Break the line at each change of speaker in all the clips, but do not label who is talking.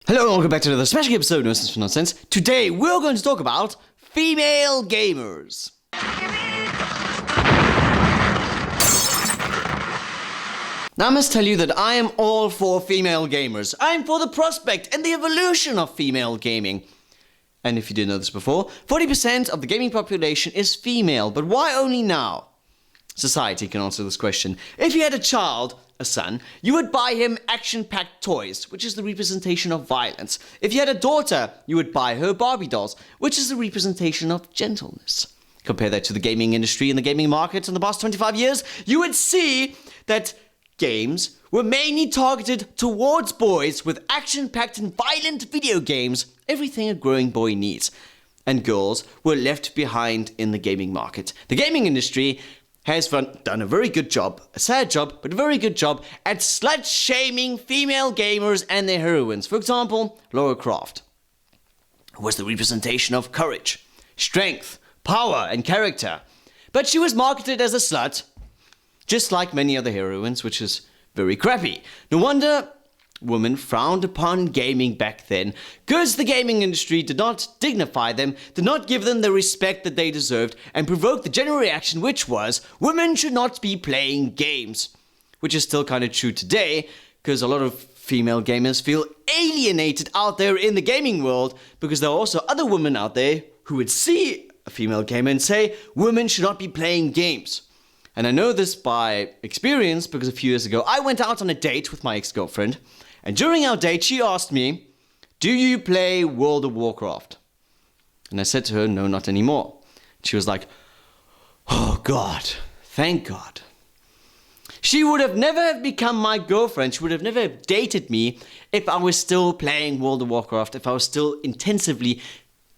Hello and welcome back to another special episode of Nosensefornonsense. Today we're going to talk about female gamers. Now I must tell you that I am all for female gamers. I'm for the prospect and the evolution of female gaming. And if you didn't know this before, 40% of the gaming population is female, but why only now? Society can answer this question. If you had a child, a son, you would buy him action-packed toys, which is the representation of violence. If you had a daughter, you would buy her Barbie dolls, which is the representation of gentleness. Compare that to the gaming industry and the gaming market in the past 25 years, you would see that games were mainly targeted towards boys with action-packed and violent video games, everything a growing boy needs. And girls were left behind in the gaming market. The gaming industry has done a very good job, a sad job, but a very good job at slut-shaming female gamers and their heroines. For example, Lara Croft was the representation of courage, strength, power, and character. But she was marketed as a slut, just like many other heroines, which is very crappy. No wonder women frowned upon gaming back then, because the gaming industry did not dignify them, did not give them the respect that they deserved, and provoked the general reaction, which was, women should not be playing games. Which is still kind of true today, because a lot of female gamers feel alienated out there in the gaming world, because there are also other women out there who would see a female gamer and say, women should not be playing games. And I know this by experience, because a few years ago, I went out on a date with my ex-girlfriend, and during our date, she asked me, do you play World of Warcraft? And I said to her, no, not anymore. She was like, oh God, thank God. She would have never have become my girlfriend. She would have never dated me if I was still playing World of Warcraft, if I was still intensively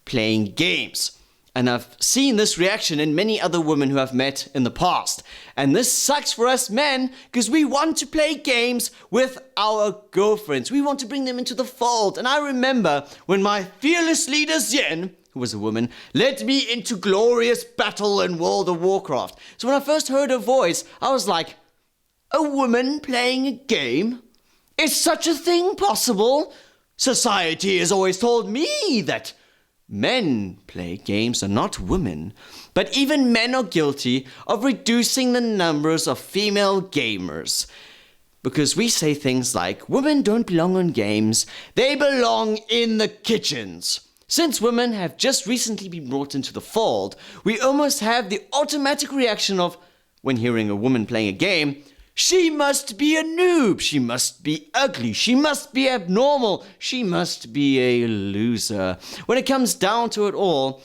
playing games. And I've seen this reaction in many other women who I've met in the past. And this sucks for us men, because we want to play games with our girlfriends. We want to bring them into the fold. And I remember when my fearless leader Yen, who was a woman, led me into glorious battle in World of Warcraft. So when I first heard her voice, I was like, a woman playing a game? Is such a thing possible? Society has always told me that men play games and not women, but even men are guilty of reducing the numbers of female gamers. Because we say things like, women don't belong on games, they belong in the kitchens. Since women have just recently been brought into the fold, we almost have the automatic reaction of, when hearing a woman playing a game, she must be a noob, she must be ugly, she must be abnormal, she must be a loser. When it comes down to it all,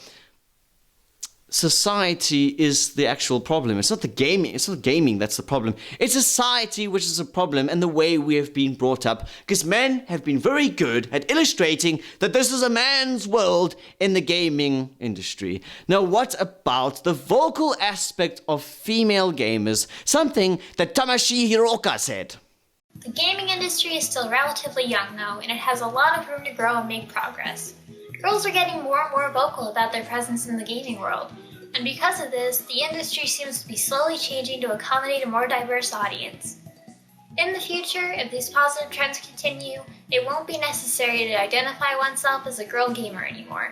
society is the actual problem. It's not gaming that's the problem. It's society which is a problem, and the way we have been brought up, because men have been very good at illustrating that this is a man's world in the gaming industry. Now, what about the vocal aspect of female gamers? Something that Tamashi Hiroka said.
The gaming industry is still relatively young though, and it has a lot of room to grow and make progress. Girls are getting more and more vocal about their presence in the gaming world, and because of this, the industry seems to be slowly changing to accommodate a more diverse audience. In the future, if these positive trends continue, it won't be necessary to identify oneself as a girl gamer anymore.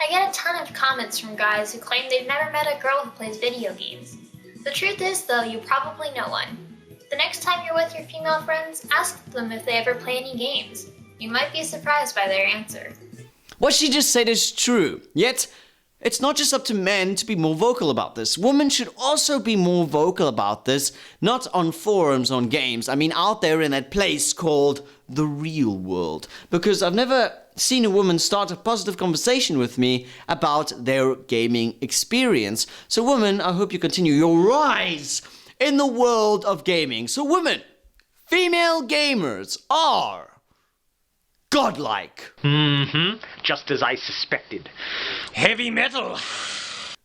I get a ton of comments from guys who claim they've never met a girl who plays video games. The truth is though, you probably know one. The next time you're with your female friends, ask them if they ever play any games. You might be surprised by their answer.
What she just said is true, yet it's not just up to men to be more vocal about this. Women should also be more vocal about this, not on forums, on games. I mean, out there in that place called the real world. Because I've never seen a woman start a positive conversation with me about their gaming experience. So women, I hope you continue your rise in the world of gaming. So women, female gamers are godlike.
Just as I suspected. Heavy metal.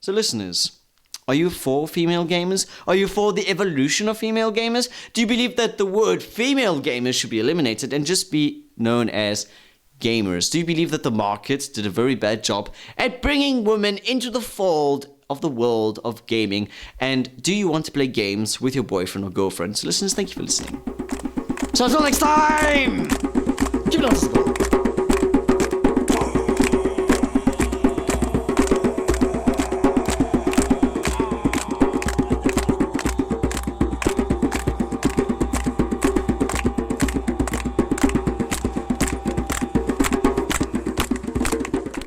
So listeners, are you for female gamers? Are you for the evolution of female gamers? Do you believe that the word female gamers should be eliminated and just be known as gamers? Do you believe that the market did a very bad job at bringing women into the fold of the world of gaming? And do you want to play games with your boyfriend or girlfriend? So listeners, thank you for listening. So until next time, keep it on.